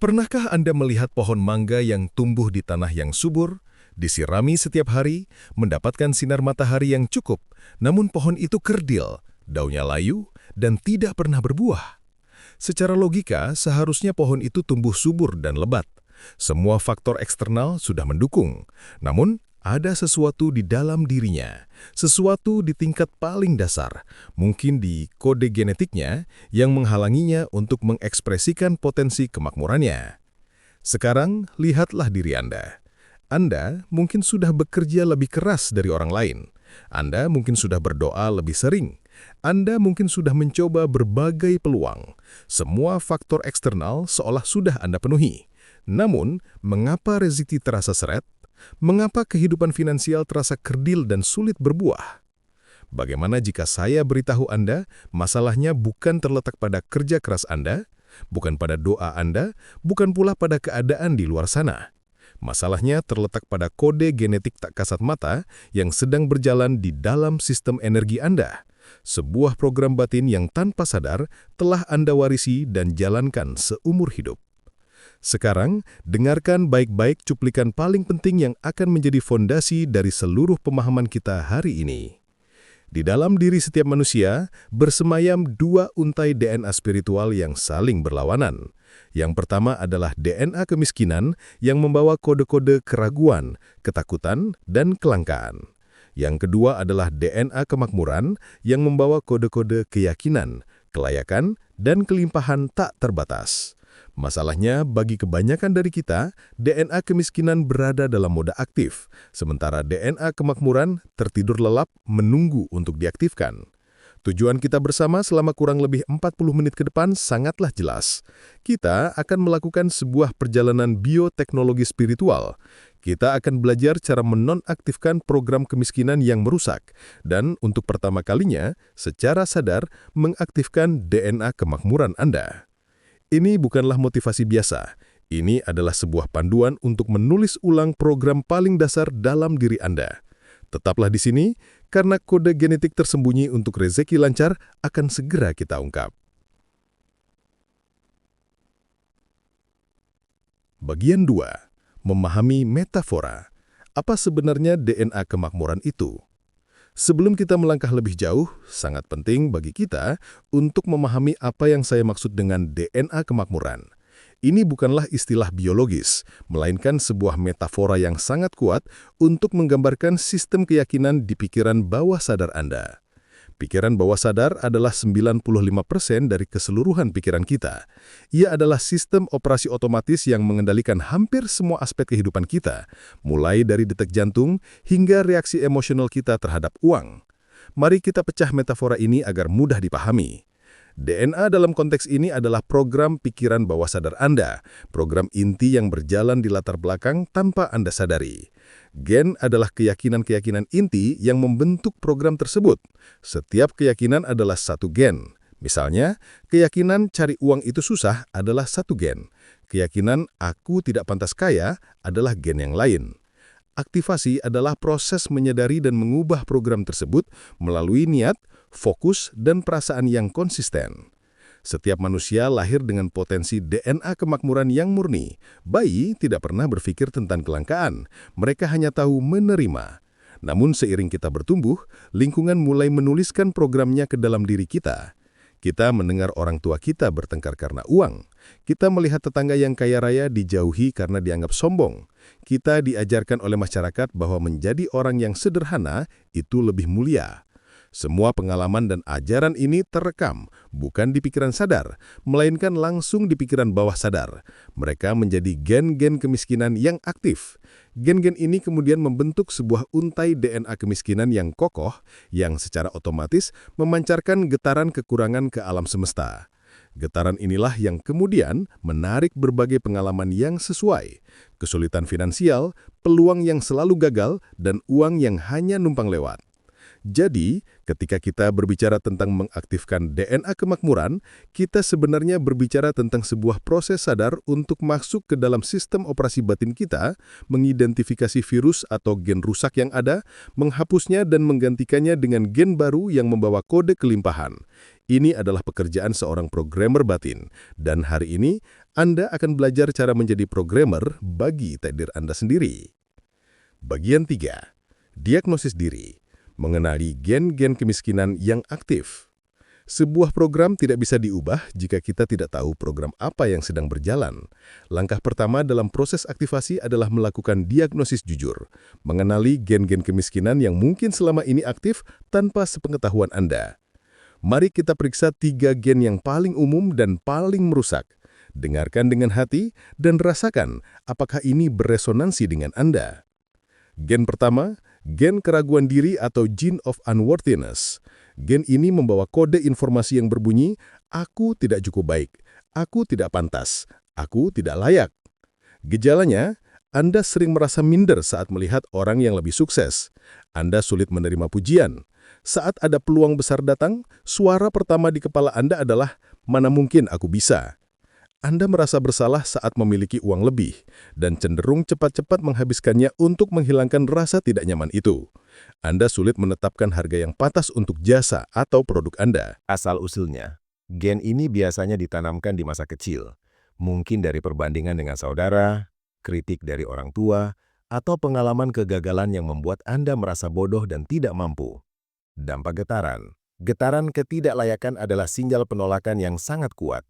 Pernahkah Anda melihat pohon mangga yang tumbuh di tanah yang subur, disirami setiap hari, mendapatkan sinar matahari yang cukup, namun pohon itu kerdil, daunnya layu, dan tidak pernah berbuah? Secara logika, seharusnya pohon itu tumbuh subur dan lebat. Semua faktor eksternal sudah mendukung, namun ada sesuatu di dalam dirinya, sesuatu di tingkat paling dasar, mungkin di kode genetiknya yang menghalanginya untuk mengekspresikan potensi kemakmurannya. Sekarang, lihatlah diri Anda. Anda mungkin sudah bekerja lebih keras dari orang lain. Anda mungkin sudah berdoa lebih sering. Anda mungkin sudah mencoba berbagai peluang. Semua faktor eksternal seolah sudah Anda penuhi. Namun, mengapa rezeki terasa seret? Mengapa kehidupan finansial terasa kerdil dan sulit berbuah? Bagaimana jika saya beritahu Anda, masalahnya bukan terletak pada kerja keras Anda, bukan pada doa Anda, bukan pula pada keadaan di luar sana. Masalahnya terletak pada kode genetik tak kasat mata yang sedang berjalan di dalam sistem energi Anda. Sebuah program batin yang tanpa sadar telah Anda warisi dan jalankan seumur hidup. Sekarang, dengarkan baik-baik cuplikan paling penting yang akan menjadi fondasi dari seluruh pemahaman kita hari ini. Di dalam diri setiap manusia, bersemayam dua untai DNA spiritual yang saling berlawanan. Yang pertama adalah DNA kemiskinan yang membawa kode-kode keraguan, ketakutan, dan kelangkaan. Yang kedua adalah DNA kemakmuran yang membawa kode-kode keyakinan, kelayakan, dan kelimpahan tak terbatas. Masalahnya, bagi kebanyakan dari kita, DNA kemiskinan berada dalam mode aktif, sementara DNA kemakmuran tertidur lelap menunggu untuk diaktifkan. Tujuan kita bersama selama kurang lebih 40 menit ke depan sangatlah jelas. Kita akan melakukan sebuah perjalanan bioteknologi spiritual. Kita akan belajar cara menonaktifkan program kemiskinan yang merusak, dan untuk pertama kalinya, secara sadar, mengaktifkan DNA kemakmuran Anda. Ini bukanlah motivasi biasa. Ini adalah sebuah panduan untuk menulis ulang program paling dasar dalam diri Anda. Tetaplah di sini, karena kode genetik tersembunyi untuk rezeki lancar akan segera kita ungkap. Bagian 2. Memahami metafora. Apa sebenarnya DNA kemakmuran itu? Sebelum kita melangkah lebih jauh, sangat penting bagi kita untuk memahami apa yang saya maksud dengan DNA kemakmuran. Ini bukanlah istilah biologis, melainkan sebuah metafora yang sangat kuat untuk menggambarkan sistem keyakinan di pikiran bawah sadar Anda. Pikiran bawah sadar adalah 95% dari keseluruhan pikiran kita. Ia adalah sistem operasi otomatis yang mengendalikan hampir semua aspek kehidupan kita, mulai dari detak jantung hingga reaksi emosional kita terhadap uang. Mari kita pecah metafora ini agar mudah dipahami. DNA dalam konteks ini adalah program pikiran bawah sadar Anda, program inti yang berjalan di latar belakang tanpa Anda sadari. Gen adalah keyakinan-keyakinan inti yang membentuk program tersebut. Setiap keyakinan adalah satu gen. Misalnya, keyakinan cari uang itu susah adalah satu gen. Keyakinan aku tidak pantas kaya adalah gen yang lain. Aktivasi adalah proses menyadari dan mengubah program tersebut melalui niat, fokus, dan perasaan yang konsisten. Setiap manusia lahir dengan potensi DNA kemakmuran yang murni. Bayi tidak pernah berpikir tentang kelangkaan. Mereka hanya tahu menerima. Namun seiring kita bertumbuh, lingkungan mulai menuliskan programnya ke dalam diri kita. Kita mendengar orang tua kita bertengkar karena uang. Kita melihat tetangga yang kaya raya dijauhi karena dianggap sombong. Kita diajarkan oleh masyarakat bahwa menjadi orang yang sederhana itu lebih mulia. Semua pengalaman dan ajaran ini terekam, bukan di pikiran sadar, melainkan langsung di pikiran bawah sadar. Mereka menjadi gen-gen kemiskinan yang aktif. Gen-gen ini kemudian membentuk sebuah untai DNA kemiskinan yang kokoh, yang secara otomatis memancarkan getaran kekurangan ke alam semesta. Getaran inilah yang kemudian menarik berbagai pengalaman yang sesuai. Kesulitan finansial, peluang yang selalu gagal, dan uang yang hanya numpang lewat. Jadi, ketika kita berbicara tentang mengaktifkan DNA kemakmuran, kita sebenarnya berbicara tentang sebuah proses sadar untuk masuk ke dalam sistem operasi batin kita, mengidentifikasi virus atau gen rusak yang ada, menghapusnya dan menggantikannya dengan gen baru yang membawa kode kelimpahan. Ini adalah pekerjaan seorang programmer batin, dan hari ini Anda akan belajar cara menjadi programmer bagi takdir Anda sendiri. Bagian 3. Diagnosis diri. Mengenali gen-gen kemiskinan yang aktif. Sebuah program tidak bisa diubah jika kita tidak tahu program apa yang sedang berjalan. Langkah pertama dalam proses aktivasi adalah melakukan diagnosis jujur, mengenali gen-gen kemiskinan yang mungkin selama ini aktif tanpa sepengetahuan Anda. Mari kita periksa 3 gen yang paling umum dan paling merusak. Dengarkan dengan hati dan rasakan apakah ini beresonansi dengan Anda. Gen pertama, gen keraguan diri atau gene of unworthiness. Gen ini membawa kode informasi yang berbunyi, aku tidak cukup baik, aku tidak pantas, aku tidak layak. Gejalanya, Anda sering merasa minder saat melihat orang yang lebih sukses. Anda sulit menerima pujian. Saat ada peluang besar datang, suara pertama di kepala Anda adalah, mana mungkin aku bisa. Anda merasa bersalah saat memiliki uang lebih, dan cenderung cepat-cepat menghabiskannya untuk menghilangkan rasa tidak nyaman itu. Anda sulit menetapkan harga yang pantas untuk jasa atau produk Anda. Asal-usulnya, gen ini biasanya ditanamkan di masa kecil, mungkin dari perbandingan dengan saudara, kritik dari orang tua, atau pengalaman kegagalan yang membuat Anda merasa bodoh dan tidak mampu. Dampak getaran. Getaran ketidaklayakan adalah sinyal penolakan yang sangat kuat.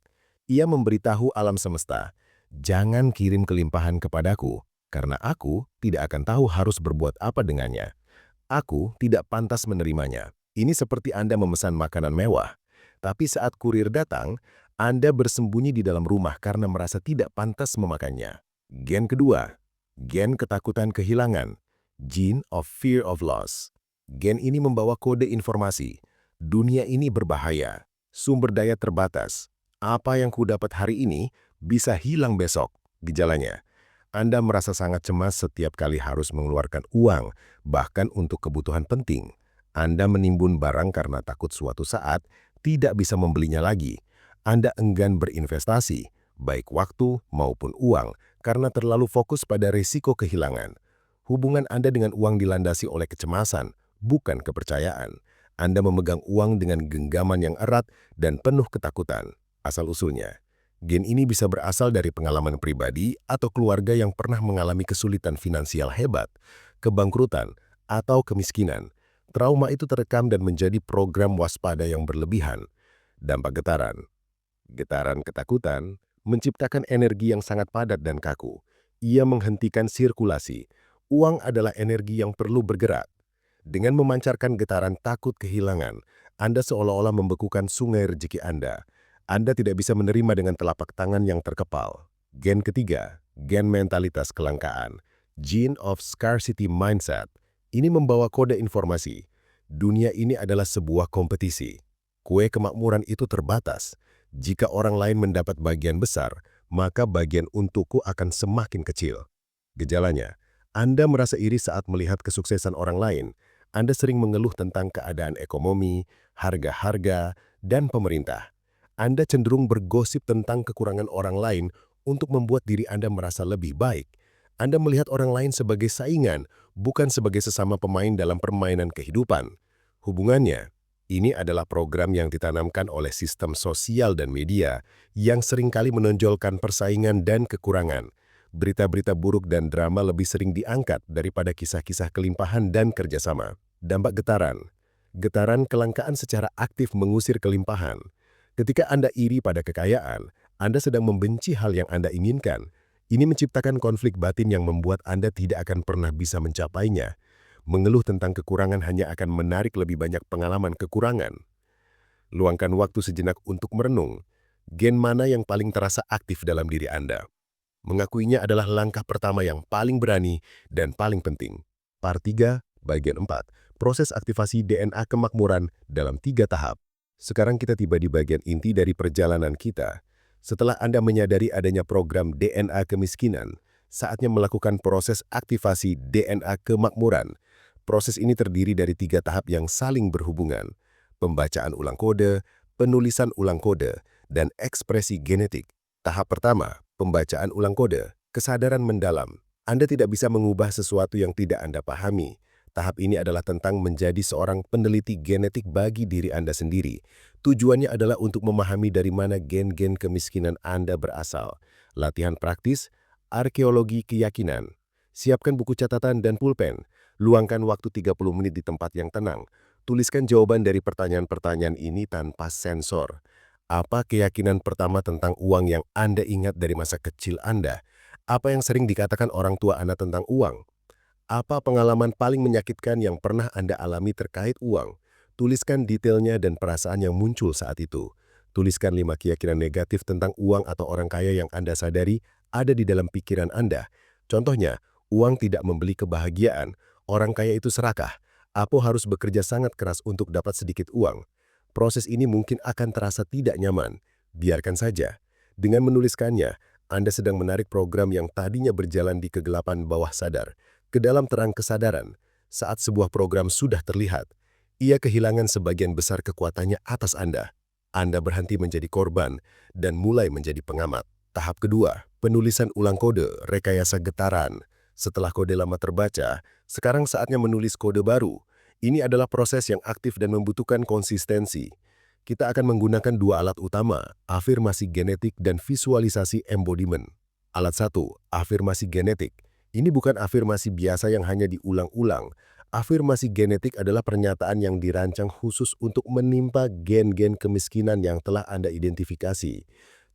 Ia memberitahu alam semesta, jangan kirim kelimpahan kepadaku, karena aku tidak akan tahu harus berbuat apa dengannya. Aku tidak pantas menerimanya. Ini seperti Anda memesan makanan mewah, tapi saat kurir datang, Anda bersembunyi di dalam rumah karena merasa tidak pantas memakannya. Gen kedua, gen ketakutan kehilangan, gene of fear of loss. Gen ini membawa kode informasi, dunia ini berbahaya, sumber daya terbatas. Apa yang ku dapat hari ini bisa hilang besok. Gejalanya, Anda merasa sangat cemas setiap kali harus mengeluarkan uang, bahkan untuk kebutuhan penting. Anda menimbun barang karena takut suatu saat tidak bisa membelinya lagi. Anda enggan berinvestasi, baik waktu maupun uang, karena terlalu fokus pada risiko kehilangan. Hubungan Anda dengan uang dilandasi oleh kecemasan, bukan kepercayaan. Anda memegang uang dengan genggaman yang erat dan penuh ketakutan. Asal-usulnya, gen ini bisa berasal dari pengalaman pribadi atau keluarga yang pernah mengalami kesulitan finansial hebat, kebangkrutan, atau kemiskinan. Trauma itu terekam dan menjadi program waspada yang berlebihan. Dampak getaran. Getaran ketakutan menciptakan energi yang sangat padat dan kaku. Ia menghentikan sirkulasi. Uang adalah energi yang perlu bergerak. Dengan memancarkan getaran takut kehilangan, Anda seolah-olah membekukan sungai rezeki Anda. Anda tidak bisa menerima dengan telapak tangan yang terkepal. Gen ketiga, gen mentalitas kelangkaan, gene of scarcity mindset. Ini membawa kode informasi. Dunia ini adalah sebuah kompetisi. Kue kemakmuran itu terbatas. Jika orang lain mendapat bagian besar, maka bagian untukku akan semakin kecil. Gejalanya, Anda merasa iri saat melihat kesuksesan orang lain. Anda sering mengeluh tentang keadaan ekonomi, harga-harga, dan pemerintah. Anda cenderung bergosip tentang kekurangan orang lain untuk membuat diri Anda merasa lebih baik. Anda melihat orang lain sebagai saingan, bukan sebagai sesama pemain dalam permainan kehidupan. Hubungannya, ini adalah program yang ditanamkan oleh sistem sosial dan media yang seringkali menonjolkan persaingan dan kekurangan. Berita-berita buruk dan drama lebih sering diangkat daripada kisah-kisah kelimpahan dan kerjasama. Dampak getaran. Getaran kelangkaan secara aktif mengusir kelimpahan. Ketika Anda iri pada kekayaan, Anda sedang membenci hal yang Anda inginkan. Ini menciptakan konflik batin yang membuat Anda tidak akan pernah bisa mencapainya. Mengeluh tentang kekurangan hanya akan menarik lebih banyak pengalaman kekurangan. Luangkan waktu sejenak untuk merenung. Gen mana yang paling terasa aktif dalam diri Anda? Mengakuinya adalah langkah pertama yang paling berani dan paling penting. Part 3, bagian 4. Proses aktivasi DNA kemakmuran dalam 3 tahap. Sekarang kita tiba di bagian inti dari perjalanan kita. Setelah Anda menyadari adanya program DNA kemiskinan, saatnya melakukan proses aktivasi DNA kemakmuran. Proses ini terdiri dari 3 tahap yang saling berhubungan: pembacaan ulang kode, penulisan ulang kode, dan ekspresi genetik. Tahap pertama, pembacaan ulang kode, kesadaran mendalam. Anda tidak bisa mengubah sesuatu yang tidak Anda pahami. Tahap ini adalah tentang menjadi seorang peneliti genetik bagi diri Anda sendiri. Tujuannya adalah untuk memahami dari mana gen-gen kemiskinan Anda berasal. Latihan praktis, arkeologi keyakinan. Siapkan buku catatan dan pulpen. Luangkan waktu 30 menit di tempat yang tenang. Tuliskan jawaban dari pertanyaan-pertanyaan ini tanpa sensor. Apa keyakinan pertama tentang uang yang Anda ingat dari masa kecil Anda? Apa yang sering dikatakan orang tua Anda tentang uang? Apa pengalaman paling menyakitkan yang pernah Anda alami terkait uang? Tuliskan detailnya dan perasaan yang muncul saat itu. Tuliskan 5 keyakinan negatif tentang uang atau orang kaya yang Anda sadari ada di dalam pikiran Anda. Contohnya, uang tidak membeli kebahagiaan, orang kaya itu serakah, Apo harus bekerja sangat keras untuk dapat sedikit uang. Proses ini mungkin akan terasa tidak nyaman. Biarkan saja. Dengan menuliskannya, Anda sedang menarik program yang tadinya berjalan di kegelapan bawah sadar ke dalam terang kesadaran. Saat sebuah program sudah terlihat, ia kehilangan sebagian besar kekuatannya atas Anda. Anda berhenti menjadi korban dan mulai menjadi pengamat. Tahap kedua, penulisan ulang kode, rekayasa getaran. Setelah kode lama terbaca, sekarang saatnya menulis kode baru. Ini adalah proses yang aktif dan membutuhkan konsistensi. Kita akan menggunakan 2 alat utama, afirmasi genetik dan visualisasi embodiment. Alat 1, afirmasi genetik. Ini bukan afirmasi biasa yang hanya diulang-ulang. Afirmasi genetik adalah pernyataan yang dirancang khusus untuk menimpa gen-gen kemiskinan yang telah Anda identifikasi.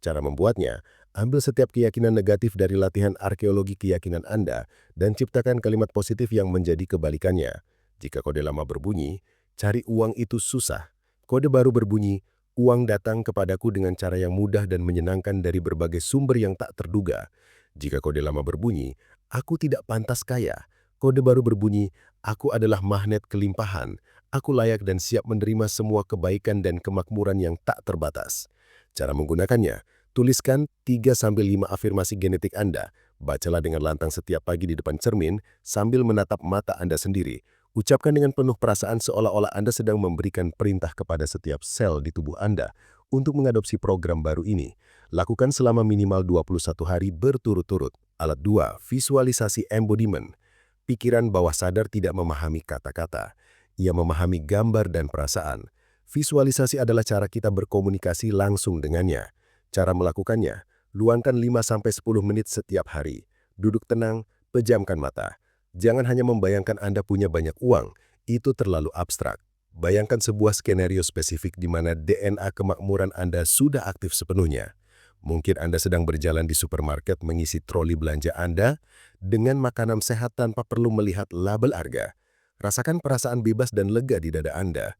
Cara membuatnya, ambil setiap keyakinan negatif dari latihan arkeologi keyakinan Anda dan ciptakan kalimat positif yang menjadi kebalikannya. Jika kode lama berbunyi, cari uang itu susah. Kode baru berbunyi, uang datang kepadaku dengan cara yang mudah dan menyenangkan dari berbagai sumber yang tak terduga. Jika kode lama berbunyi, aku tidak pantas kaya. Kode baru berbunyi, aku adalah magnet kelimpahan. Aku layak dan siap menerima semua kebaikan dan kemakmuran yang tak terbatas. Cara menggunakannya, tuliskan 3-5 afirmasi genetik Anda. Bacalah dengan lantang setiap pagi di depan cermin sambil menatap mata Anda sendiri. Ucapkan dengan penuh perasaan seolah-olah Anda sedang memberikan perintah kepada setiap sel di tubuh Anda untuk mengadopsi program baru ini. Lakukan selama minimal 21 hari berturut-turut. Alat 2, visualisasi embodiment. Pikiran bawah sadar tidak memahami kata-kata. Ia memahami gambar dan perasaan. Visualisasi adalah cara kita berkomunikasi langsung dengannya. Cara melakukannya, luangkan 5-10 menit setiap hari. Duduk tenang, pejamkan mata. Jangan hanya membayangkan Anda punya banyak uang, itu terlalu abstrak. Bayangkan sebuah skenario spesifik di mana DNA kemakmuran Anda sudah aktif sepenuhnya. Mungkin Anda sedang berjalan di supermarket mengisi troli belanja Anda dengan makanan sehat tanpa perlu melihat label harga. Rasakan perasaan bebas dan lega di dada Anda.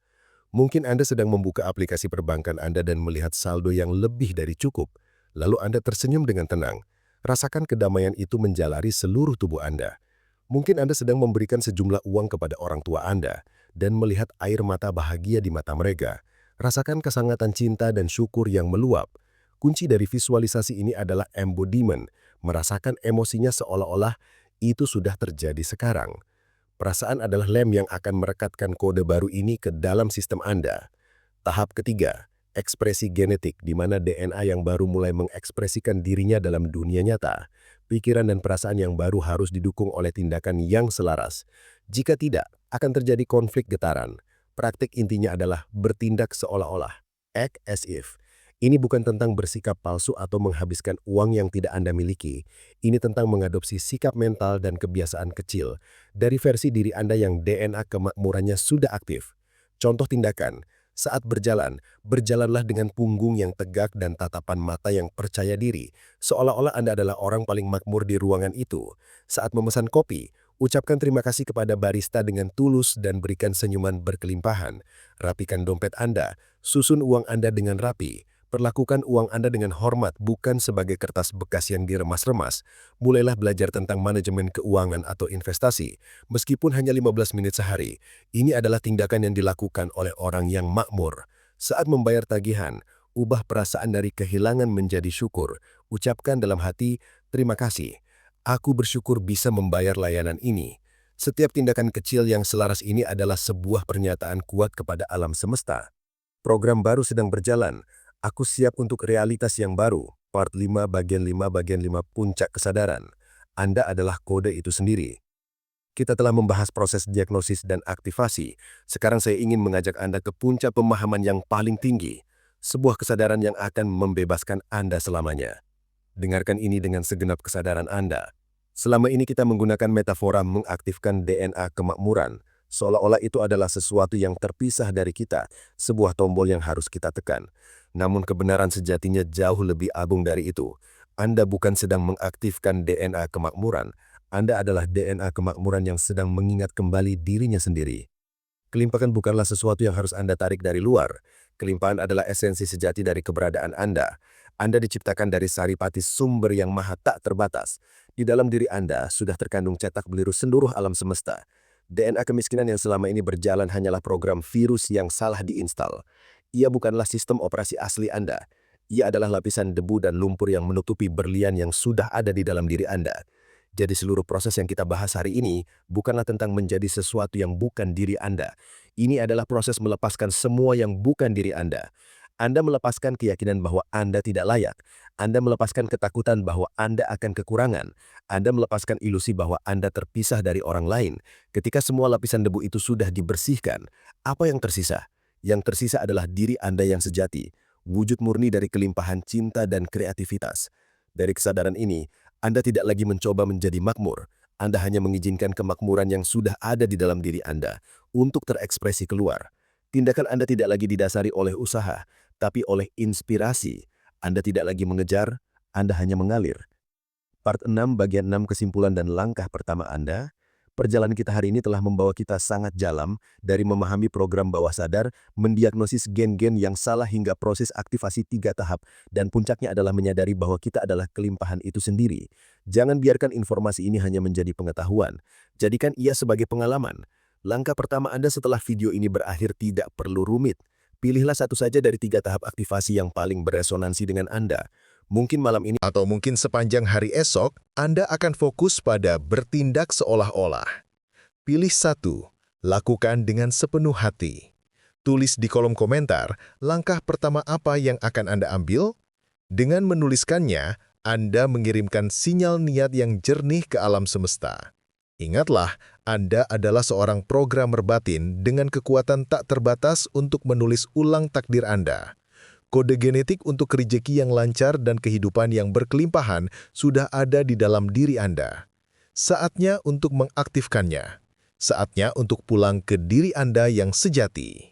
Mungkin Anda sedang membuka aplikasi perbankan Anda dan melihat saldo yang lebih dari cukup. Lalu Anda tersenyum dengan tenang. Rasakan kedamaian itu menjalari seluruh tubuh Anda. Mungkin Anda sedang memberikan sejumlah uang kepada orang tua Anda dan melihat air mata bahagia di mata mereka. Rasakan kesangatan cinta dan syukur yang meluap. Kunci dari visualisasi ini adalah embodiment, merasakan emosinya seolah-olah itu sudah terjadi sekarang. Perasaan adalah lem yang akan merekatkan kode baru ini ke dalam sistem Anda. Tahap ketiga, ekspresi genetik, di mana DNA yang baru mulai mengekspresikan dirinya dalam dunia nyata. Pikiran dan perasaan yang baru harus didukung oleh tindakan yang selaras. Jika tidak, akan terjadi konflik getaran. Praktik intinya adalah bertindak seolah-olah. Act as if. Ini bukan tentang bersikap palsu atau menghabiskan uang yang tidak Anda miliki. Ini tentang mengadopsi sikap mental dan kebiasaan kecil dari versi diri Anda yang DNA kemakmurannya sudah aktif. Contoh tindakan, saat berjalan, berjalanlah dengan punggung yang tegak dan tatapan mata yang percaya diri, seolah-olah Anda adalah orang paling makmur di ruangan itu. Saat memesan kopi, ucapkan terima kasih kepada barista dengan tulus dan berikan senyuman berkelimpahan. Rapikan dompet Anda, susun uang Anda dengan rapi. Perlakukan uang Anda dengan hormat, bukan sebagai kertas bekas yang diremas-remas. Mulailah belajar tentang manajemen keuangan atau investasi, meskipun hanya 15 menit sehari. Ini adalah tindakan yang dilakukan oleh orang yang makmur. Saat membayar tagihan, ubah perasaan dari kehilangan menjadi syukur. Ucapkan dalam hati, terima kasih. Aku bersyukur bisa membayar layanan ini. Setiap tindakan kecil yang selaras ini adalah sebuah pernyataan kuat kepada alam semesta. Program baru sedang berjalan. Aku siap untuk realitas yang baru. Part 5 bagian 5 bagian 5 puncak kesadaran. Anda adalah kode itu sendiri. Kita telah membahas proses diagnosis dan aktivasi. Sekarang saya ingin mengajak Anda ke puncak pemahaman yang paling tinggi. Sebuah kesadaran yang akan membebaskan Anda selamanya. Dengarkan ini dengan segenap kesadaran Anda. Selama ini kita menggunakan metafora mengaktifkan DNA kemakmuran, seolah-olah itu adalah sesuatu yang terpisah dari kita, sebuah tombol yang harus kita tekan. Namun kebenaran sejatinya jauh lebih agung dari itu. Anda bukan sedang mengaktifkan DNA kemakmuran, Anda adalah DNA kemakmuran yang sedang mengingat kembali dirinya sendiri. Kelimpahan bukanlah sesuatu yang harus Anda tarik dari luar. Kelimpahan adalah esensi sejati dari keberadaan Anda. Anda diciptakan dari saripati sumber yang maha tak terbatas. Di dalam diri Anda sudah terkandung cetak biru seluruh alam semesta. DNA kemiskinan yang selama ini berjalan hanyalah program virus yang salah diinstal. Ia bukanlah sistem operasi asli Anda. Ia adalah lapisan debu dan lumpur yang menutupi berlian yang sudah ada di dalam diri Anda. Jadi seluruh proses yang kita bahas hari ini bukanlah tentang menjadi sesuatu yang bukan diri Anda. Ini adalah proses melepaskan semua yang bukan diri Anda. Anda melepaskan keyakinan bahwa Anda tidak layak. Anda melepaskan ketakutan bahwa Anda akan kekurangan. Anda melepaskan ilusi bahwa Anda terpisah dari orang lain. Ketika semua lapisan debu itu sudah dibersihkan, apa yang tersisa? Yang tersisa adalah diri Anda yang sejati, wujud murni dari kelimpahan cinta dan kreativitas. Dari kesadaran ini, Anda tidak lagi mencoba menjadi makmur. Anda hanya mengizinkan kemakmuran yang sudah ada di dalam diri Anda untuk terekspresi keluar. Tindakan Anda tidak lagi didasari oleh usaha, tapi oleh inspirasi. Anda tidak lagi mengejar, Anda hanya mengalir. Part 6 bagian 6 kesimpulan dan langkah pertama Anda. Perjalanan kita hari ini telah membawa kita sangat dalam dari memahami program bawah sadar, mendiagnosis gen-gen yang salah hingga proses aktivasi 3 tahap, dan puncaknya adalah menyadari bahwa kita adalah kelimpahan itu sendiri. Jangan biarkan informasi ini hanya menjadi pengetahuan. Jadikan ia sebagai pengalaman. Langkah pertama Anda setelah video ini berakhir tidak perlu rumit. Pilihlah satu saja dari 3 tahap aktivasi yang paling beresonansi dengan Anda. Mungkin malam ini Atau mungkin sepanjang hari esok, Anda akan fokus pada bertindak seolah-olah. Pilih satu, lakukan dengan sepenuh hati. Tulis di kolom komentar, langkah pertama apa yang akan Anda ambil? Dengan menuliskannya, Anda mengirimkan sinyal niat yang jernih ke alam semesta. Ingatlah, Anda adalah seorang programmer batin dengan kekuatan tak terbatas untuk menulis ulang takdir Anda. Kode genetik untuk rezeki yang lancar dan kehidupan yang berkelimpahan sudah ada di dalam diri Anda. Saatnya untuk mengaktifkannya. Saatnya untuk pulang ke diri Anda yang sejati.